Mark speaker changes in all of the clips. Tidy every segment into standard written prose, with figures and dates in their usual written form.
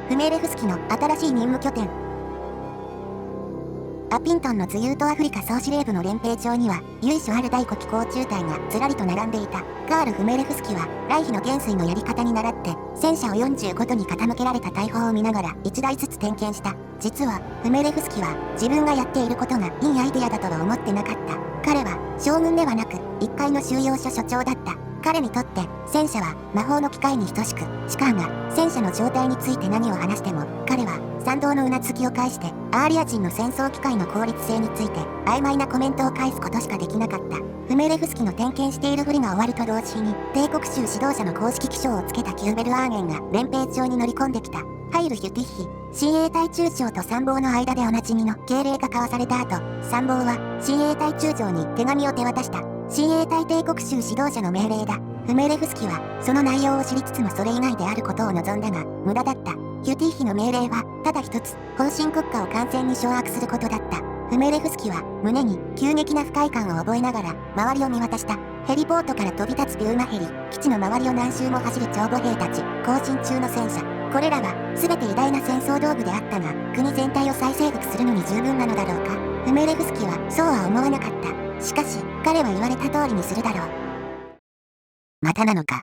Speaker 1: フメーレフスキの新しい任務拠点。アピントンのズユートアフリカ総司令部の連兵長には由緒ある第5機甲中隊がずらりと並んでいた。カール・フメレフスキは来妃の元帥のやり方に倣って戦車を45度に傾けられた大砲を見ながら1台ずつ点検した。実はフメレフスキは自分がやっていることがいいアイデアだとは思ってなかった。彼は将軍ではなく一階の収容所所長だった。彼にとって戦車は魔法の機械に等しく、シカーが戦車の状態について何を話しても彼は賛同のうなずきを返してアーリア人の戦争機械の効率性について曖昧なコメントを返すことしかできなかった。フメレフスキの点検しているふりが終わると同時に帝国州指導者の公式記章をつけたキューベル・アーゲンが連兵長に乗り込んできた。ハイル・ヒュティッヒ、親衛隊中将と参謀の間でおなじみの敬礼が交わされた後、参謀は親衛隊中将に手紙を手渡した。親衛隊帝国州指導者の命令だ。フメレフスキはその内容を知りつつもそれ以外であることを望んだが無駄だった。ヒュティッヒの命令はただ一つ、方針国家を完全に掌握することだった。フメレフスキは胸に急激な不快感を覚えながら周りを見渡した。ヘリポートから飛び立つピューマヘリ、基地の周りを何周も走る長母兵たち、行進中の戦車。これらは全て偉大な戦争道具であったが、国全体を再征服するのに十分なのだろうか。フメレフスキはそうは思わなかった。しかし彼は言われた通りにするだろう。またなのか。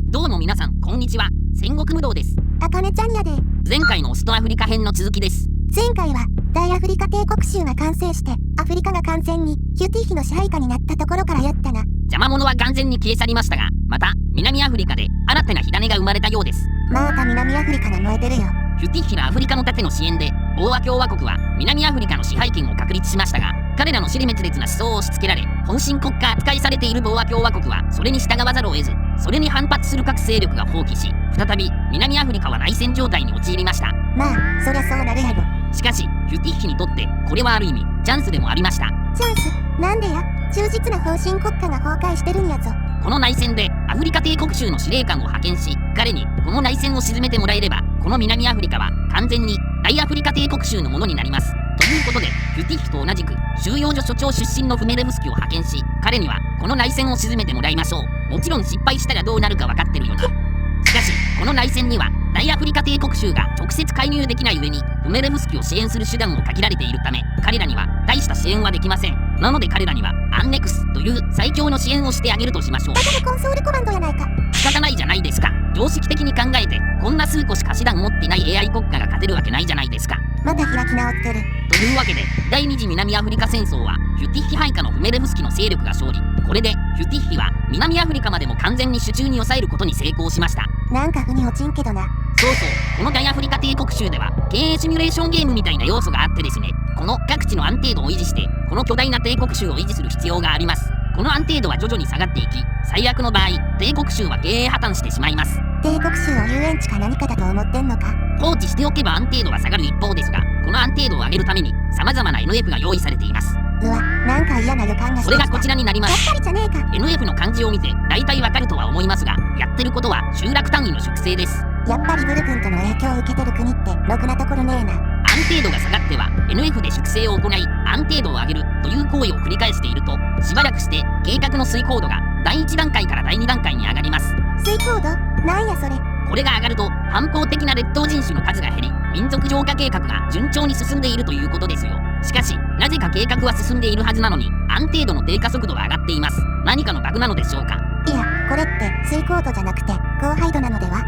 Speaker 2: どうも皆さんこんにちは、戦国無道です。
Speaker 1: あかねちゃんやで。
Speaker 2: 前回のオストアフリカ編の続きです。
Speaker 1: 前回は大アフリカ帝国州が完成してアフリカが完全にヒュティッヒの支配下になったところからやったな。
Speaker 2: 邪魔者は完全に消え去りましたが、また南アフリカで新たな火種が生まれたようです。
Speaker 1: また南アフリカが燃えてるよ。
Speaker 2: ヒュティッヒのアフリカの盾の支援でボーア共和国は南アフリカの支配権を確立しましたが、彼らの支離滅裂な思想を押し付けられ本心国家扱いされているボーア共和国はそれに従わざるを得ず、それに反発する各勢力が放棄し、再び南アフリカは内戦状態に陥りました。
Speaker 1: まあそりゃそうなるやろ。
Speaker 2: しかしヒュティッヒにとってこれはある意味チャンスでもありました。
Speaker 1: チャンスなんでや。忠実な方針国家が崩壊してるんやぞ。
Speaker 2: この内戦でアフリカ帝国州の司令官を派遣し、彼にこの内戦を鎮めてもらえればこの南アフリカは完全に大アフリカ帝国州のものになります。ということでヒュティッヒと同じく収容所所長出身のフメレフスキを派遣し、彼にはこの内戦を鎮めてもらいましょう。もちろん失敗したらどうなるか分かってるよな。しかしこの内戦には大アフリカ帝国州が直接介入できない上にフメレフスキを支援する手段も限られているため、彼らには大した支援はできません。なので彼らにはアンネクスという最強の支援をしてあげるとしましょう。
Speaker 1: だからコンソールコマンドやないか。
Speaker 2: 仕方ないじゃないですか。常識的に考えてこんな数個しか手段持っていない AI 国家が勝てるわけないじゃないですか。
Speaker 1: また開き直ってる。
Speaker 2: というわけで第二次南アフリカ戦争はヒュティッヒ配下のフメレフスキの勢力が勝利。これでヒュティッヒは南アフリカまでも完全に手中に抑えることに成功しました。
Speaker 1: なんか腑に落ちんけどな。
Speaker 2: そうそう、この大アフリカ帝国州では経営シミュレーションゲームみたいな要素があってですね、この各地の安定度を維持してこの巨大な帝国州を維持する必要があります。この安定度は徐々に下がっていき、最悪の場合帝国州は経営破綻してしまいます。
Speaker 1: 帝国州を遊園地か何かだと思ってんのか。
Speaker 2: 放置しておけば安定度は下がる一方ですが、この安定度を上げるために様々な NF が用意されています。
Speaker 1: うわ、なんか嫌な予感がしてきた。
Speaker 2: それがこちらになります。
Speaker 1: やっぱりじゃねえか。
Speaker 2: NF の漢字を見て大体わかるとは思いますが、やってることは集落単位の粛清です。
Speaker 1: やっぱりブル君との影響を受けてる国ってろくなところねえな。
Speaker 2: 安定度が下がっては NF で粛清を行い安定度を上げるという行為を繰り返していると、しばらくして計画の遂行度が第1段階から第2段階に上がります。
Speaker 1: 遂行度なんやそれ。
Speaker 2: これが上がると反抗的な劣等人種の数が減り、民族浄化計画が順調に進んでいるということですよ。しかしなぜか計画は進んでいるはずなのに安定度の低下速度は上がっています。何かのバグなのでしょうか。
Speaker 1: いや、これって遂行度じゃなくて高配度なのでは。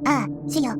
Speaker 1: ああ、死よ。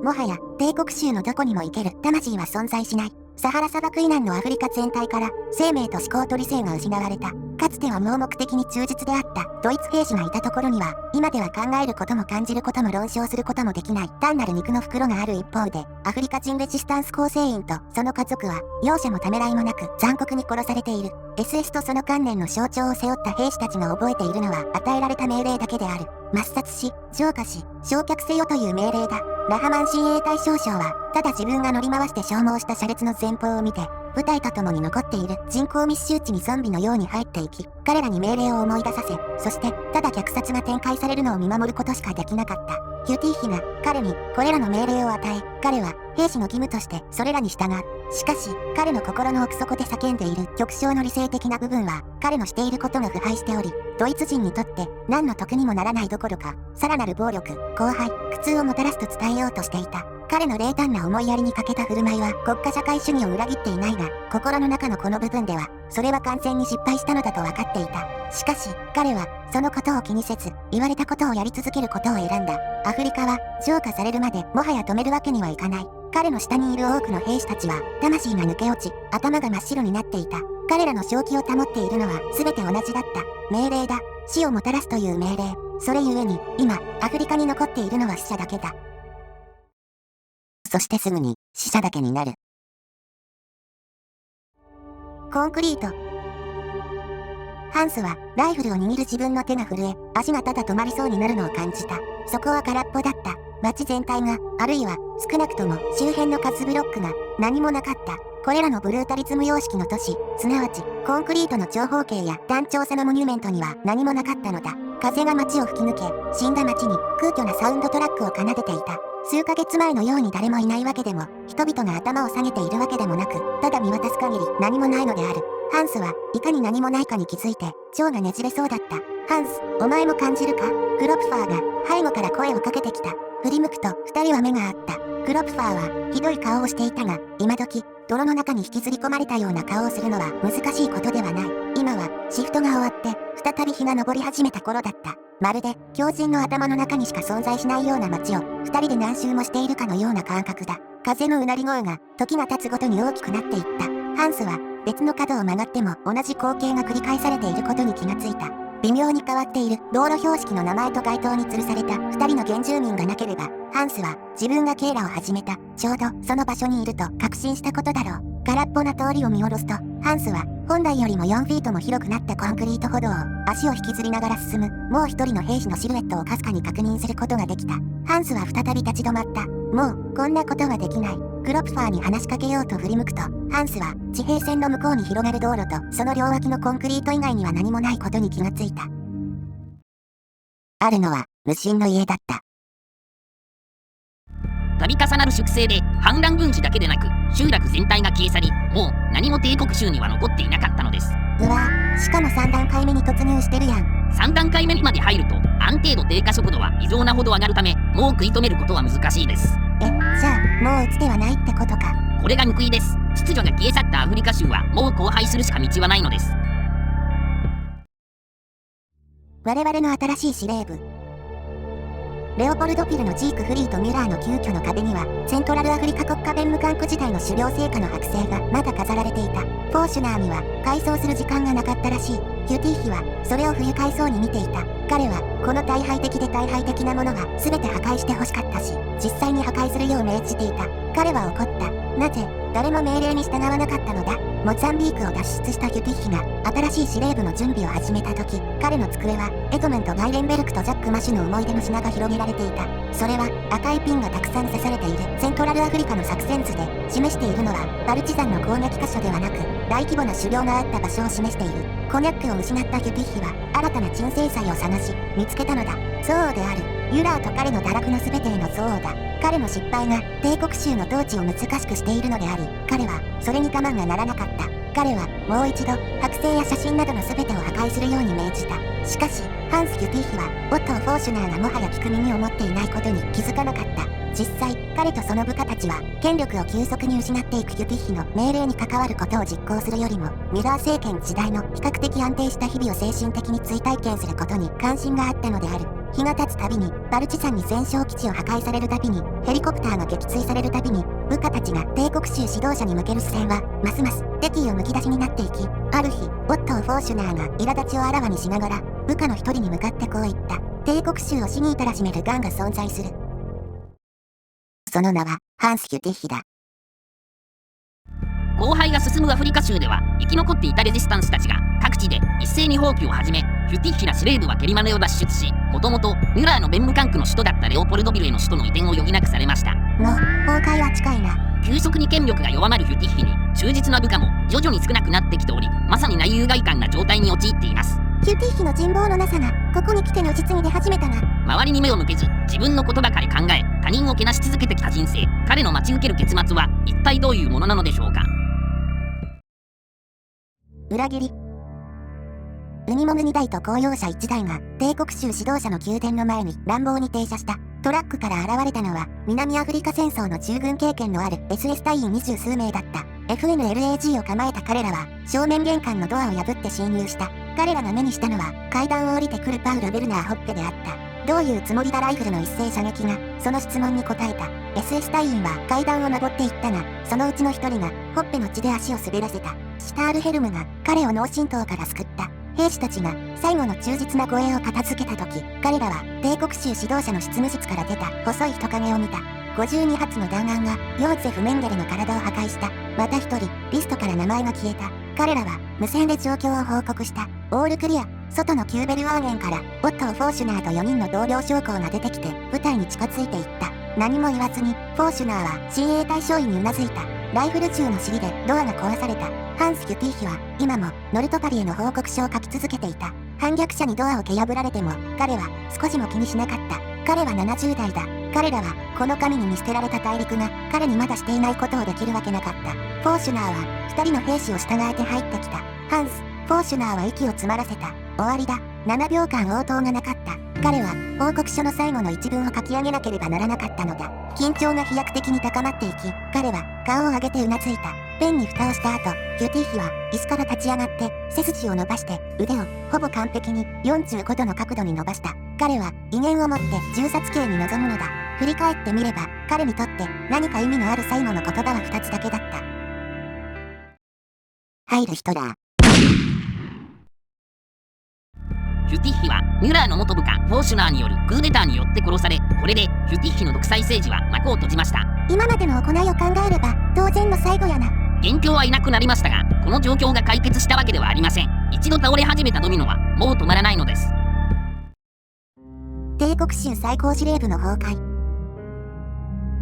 Speaker 1: もはや帝国州のどこにも行ける魂は存在しない。サハラ砂漠以南のアフリカ全体から生命と思考と理性が失われた。かつては盲目的に忠実であったドイツ兵士がいたところには、今では考えることも感じることも論証することもできない単なる肉の袋がある一方で、アフリカ人レジスタンス構成員とその家族は容赦もためらいもなく残酷に殺されている。 SS とその観念の象徴を背負った兵士たちが覚えているのは与えられた命令だけである。抹殺し、浄化し、焼却せよという命令だ。ラハマン親衛隊少将はただ自分が乗り回して消耗した車列の前方を見て、部隊と共に残っている人口密集地にゾンビのように入っていき、彼らに命令を思い出させ、そしてただ虐殺が展開されるのを見守ることしかできなかった。キューティー妃が彼にこれらの命令を与え、彼は兵士の義務としてそれらに従う。しかし、彼の心の奥底で叫んでいる極小の理性的な部分は、彼のしていることが腐敗しており、ドイツ人にとって何の得にもならないどころか、さらなる暴力、荒廃、苦痛をもたらすと伝えようとしていた。彼の冷淡な思いやりに欠けた振る舞いは国家社会主義を裏切っていないが、心の中のこの部分では、それは完全に失敗したのだと分かっていた。しかし、彼は、そのことを気にせず、言われたことをやり続けることを選んだ。アフリカは、浄化されるまでもはや止めるわけにはいかない。彼の下にいる多くの兵士たちは、魂が抜け落ち、頭が真っ白になっていた。彼らの正気を保っているのは、全て同じだった。命令だ。死をもたらすという命令。それゆえに、今、アフリカに残っているのは死者だけだ。そしてすぐに、死者だけになる。コンクリート。ハンスは、ライフルを握る自分の手が震え、足がただ止まりそうになるのを感じた。そこは空っぽだった。街全体が、あるいは、少なくとも周辺の数ブロックが、何もなかった。これらのブルータリズム様式の都市、すなわち、コンクリートの長方形や単調さのモニュメントには何もなかったのだ。風が街を吹き抜け、死んだ街に空虚なサウンドトラックを奏でていた。数ヶ月前のように誰もいないわけでも、人々が頭を下げているわけでもなく、ただ見渡す限り何もないのである。ハンスはいかに何もないかに気づいて、腸がねじれそうだった。ハンス、お前も感じるか？クロプファーが背後から声をかけてきた。振り向くと二人は目が合った。クロプファーはひどい顔をしていたが、今時、泥の中に引きずり込まれたような顔をするのは難しいことではない。今はシフトが終わって、再び日が昇り始めた頃だった。まるで狂人の頭の中にしか存在しないような街を二人で何周もしているかのような感覚だ。風のうなり声が時が経つごとに大きくなっていった。ハンスは別の角を曲がっても同じ光景が繰り返されていることに気がついた。微妙に変わっている道路標識の名前と街灯に吊るされた二人の原住民がなければ、ハンスは自分が警らを始めたちょうどその場所にいると確信したことだろう。空っぽな通りを見下ろすと、ハンスは本来よりも4フィートも広くなったコンクリート歩道を足を引きずりながら進むもう一人の兵士のシルエットをかすかに確認することができた。ハンスは再び立ち止まった。もうこんなことはできない。クロプファーに話しかけようと振り向くと、ハンスは地平線の向こうに広がる道路とその両脇のコンクリート以外には何もないことに気がついた。あるのは無心の家だった。
Speaker 2: 度重なる粛清で反乱軍事だけでなく集落全体が消え去り、もう何も帝国州には残っていなかったのです。
Speaker 1: うわぁ、しかも3段階目に突入してるやん。
Speaker 2: 3段階目にまで入ると安定度低下速度は異常なほど上がるため、もう食い止めることは難しいです。
Speaker 1: じゃあもう打つ手はないってことか。
Speaker 2: これが報いです。秩序が消え去ったアフリカ州はもう荒廃するしか道はないのです。
Speaker 1: 我々の新しい司令部。レオポルドピルのジーク・フリーとミュラーの急遽の壁には、セントラルアフリカ国家弁務官区時代の狩猟成果の剥製がまだ飾られていた。フォーシュナーには改装する時間がなかったらしい。キューティー妃はそれを不愉快そうに見ていた。彼はこの大敗的で大敗的なものは全て破壊してほしかったし、実際に破壊するよう命じていた。彼は怒った。なぜ誰も命令に従わなかったのだ。モザンビークを脱出したキュティッヒが新しい司令部の準備を始めた時、彼の机はエドムント・ガイレンベルクとジャック・マシュの思い出の品が広げられていた。それは赤いピンがたくさん刺されているセントラルアフリカの作戦図で、示しているのはパルチザンの攻撃箇所ではなく、大規模な狩猟があった場所を示している。コニャックを失ったキュティッヒは新たな鎮静剤を探し見つけたのだ。憎悪であるユラーと彼の堕落の全てへの憎悪だ。彼の失敗が帝国州の統治を難しくしているのであり、彼はそれに我慢がならなかった。彼はもう一度剥製や写真などの全てを破壊するように命じた。しかしハンス・キュティッヒはオットー・フォーシュナーがもはや聞く耳を持っていないことに気づかなかった。実際彼とその部下たちは権力を急速に失っていくキュティッヒの命令に関わることを実行するよりも、ミュラー政権時代の比較的安定した日々を精神的に追体験することに関心があったのである。日が経つたびにバルチ山に戦勝基地を破壊されるたびに、ヘリコプターが撃墜されるたびに、部下たちが帝国州指導者に向ける視線はますます敵意をむき出しになっていき、ある日オットー・フォーシュナーが苛立ちをあらわにしながら部下の一人に向かってこう言った。帝国州を死に至らしめる癌が存在する。その名はハンス・キュティッヒだ。
Speaker 2: 荒廃が進むアフリカ州では、生き残っていたレジスタンスたちが各地で一斉に放棄を始め、キュティッヒら司令部はケリマネを脱出し、もともとミュラーの弁務官区の首都だったレオポルドビルへの首都の移転を余儀なくされました。
Speaker 1: もう崩壊は近いな。
Speaker 2: 急速に権力が弱まるキュティッヒに忠実な部下も徐々に少なくなってきており、まさに内憂外患な状態に陥っています。
Speaker 1: キューティー妃の人望のなさがここに来て如実に出始めたな。
Speaker 2: 周りに目を向けず自分のことばかり考え、他人をけなし続けてきた人生、彼の待ち受ける結末は一体どういうものなのでしょうか。
Speaker 1: 裏切り。ウニモム2台と公用車1台が帝国州指導者の宮殿の前に乱暴に停車した。トラックから現れたのは南アフリカ戦争の従軍経験のある SS 隊員20数名だった。FNLAG を構えた彼らは正面玄関のドアを破って侵入した。彼らが目にしたのは階段を降りてくるパウロ・ベルナー・ホッペであった。どういうつもりだ。ライフルの一斉射撃がその質問に答えた。 SS 隊員は階段を登っていったが、そのうちの一人がホッペの血で足を滑らせた。シュタールヘルムが彼を脳震盪から救った。兵士たちが最後の忠実な護衛を片付けた時、彼らは帝国州指導者の執務室から出た細い人影を見た。52発の弾丸がヨーゼフ・メンゲルの体を破壊した。また一人リストから名前が消えた。彼らは無線で状況を報告した。オールクリア。外のキューベルワーゲンからオットー・フォーシュナーと4人の同僚将校が出てきて部隊に近づいていった。何も言わずにフォーシュナーは親衛隊少尉にうなずいた。ライフル銃の尻でドアが壊された。ハンス・キュティーヒは今もノルトパリへの報告書を書き続けていた。反逆者にドアを蹴破られても彼は少しも気にしなかった。彼は70代だ。彼らはこの神に見捨てられた大陸が彼にまだしていないことをできるわけなかった。フォーシュナーは2人の兵士を従えて入ってきた。ハンス、フォーシュナーは息を詰まらせた。終わりだ。7秒間応答がなかった。彼は報告書の最後の一文を書き上げなければならなかったのだ。緊張が飛躍的に高まっていき、彼は顔を上げてうなずいた。ペンに蓋をした後、キュティーヒは椅子から立ち上がって背筋を伸ばして腕をほぼ完璧に45度の角度に伸ばした。彼は威厳を持って銃殺刑に臨むのだ。振り返ってみれば彼にとって何か意味のある最後の言葉は2つだけだった。入るヒトラー。
Speaker 2: ヒュティッヒはミュラーの元部下フォーシュナーによるクーデターによって殺され、これでヒュティッヒの独裁政治は幕を閉じました。
Speaker 1: 今までの行いを考えれば当然の最後やな。
Speaker 2: 元凶はいなくなりましたが、この状況が解決したわけではありません。一度倒れ始めたドミノはもう止まらないのです。
Speaker 1: 帝国州最高司令部の崩壊。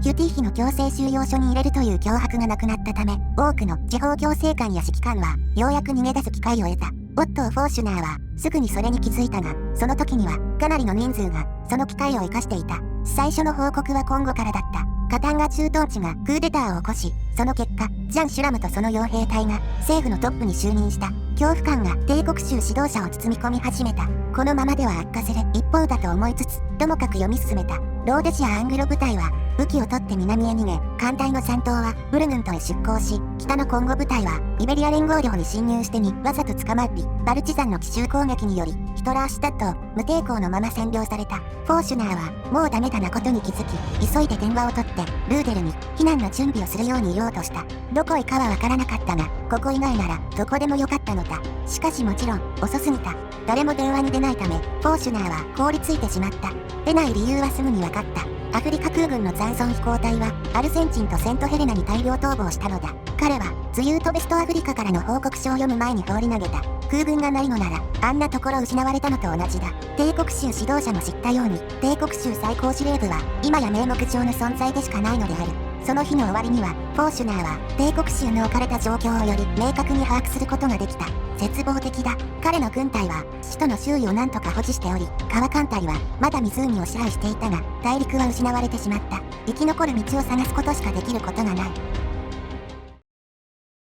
Speaker 1: キュティーヒの強制収容所に入れるという脅迫がなくなったため、多くの地方行政官や指揮官はようやく逃げ出す機会を得た。オットー・フォーシュナーはすぐにそれに気づいたが、その時にはかなりの人数がその機会を生かしていた。最初の報告は今後からだった。カタンガ駐屯地がクーデターを起こし、その結果ジャン・シュラムとその傭兵隊が政府のトップに就任した。恐怖感が帝国州指導者を包み込み始めた。このままでは悪化する一方だと思いつつ、ともかく読み進めた。ローデシア・アングロ部隊は武器を取って南へ逃げ、艦隊の3頭はブルグントへ出港し、北のコンゴ部隊はイベリア連合領に侵入してにわざと捕まり、パルチザンの奇襲攻撃によりヒトラーシュタットを無抵抗のまま占領された。フォーシュナーはもうダメだなことに気づき、急いで電話を取ってルーデルに避難の準備をするように言おうとした。どこへかはわからなかったが、ここ以外ならどこでもよかったのだ。しかしもちろん遅すぎた。誰も電話に出ないためフォーシュナーは凍りついてしまった。出ない理由はすぐに分かった。アフリカ空軍の残存飛行隊はアルセンチンとセントヘレナに大量逃亡したのだ。彼はズユートベストアフリカからの報告書を読む前に放り投げた。空軍がないのならあんなところ失われたのと同じだ。帝国州指導者も知ったように、帝国州最高司令部は今や名目上の存在でしかないのである。その日の終わりにはフォーシュナーは帝国州の置かれた状況をより明確に把握することができた。絶望的だ。彼の軍隊は首都の周囲を何とか保持しており、川艦隊はまだ湖を支配していたが、大陸は失われてしまった。生き残る道を探すことしかできることがない。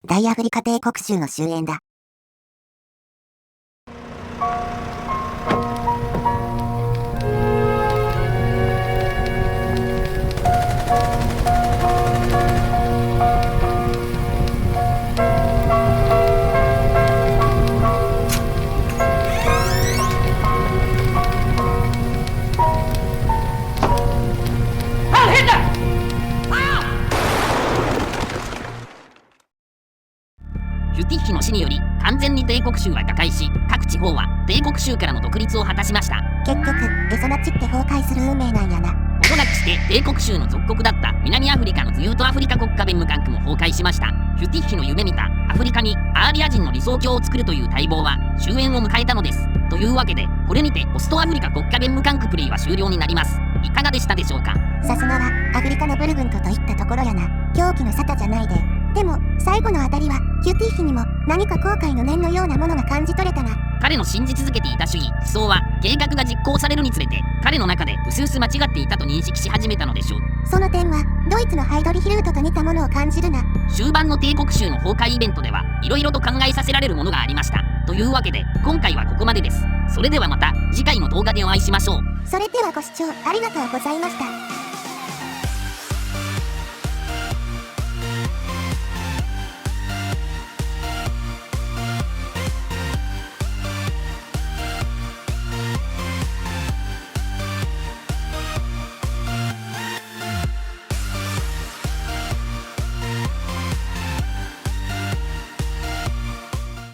Speaker 1: 大アフリカ帝国州の終焉だ。
Speaker 2: ヒュティッヒの死により完全に帝国州は瓦解し、各地方は帝国州からの独立を果たしました。
Speaker 1: 結局エソナチって崩壊する運命なんやな。
Speaker 2: ほどなくして帝国州の属国だった南アフリカのズユートアフリカ国家弁務官区も崩壊しました。ヒュティッヒの夢見たアフリカにアーリア人の理想郷を作るという待望は終焉を迎えたのです。というわけでこれにてポストアフリカ国家弁務官区プレイは終了になります。いかがでしたでしょうか。
Speaker 1: さすがはアフリカのブルグントといったところやな。狂気の沙汰じゃないででも最後のあたりはヒュティヒにも何か後悔の念のようなものが感じ取れたな。
Speaker 2: 彼の信じ続けていた主義思想は計画が実行されるにつれて彼の中で薄々間違っていたと認識し始めたのでしょう。
Speaker 1: その点はドイツのハイドリヒルートと似たものを感じるな。
Speaker 2: 終盤の帝国州の崩壊イベントでは色々と考えさせられるものがありました。というわけで今回はここまでです。それではまた次回の動画でお会いしましょう。
Speaker 1: それではご視聴ありがとうございました。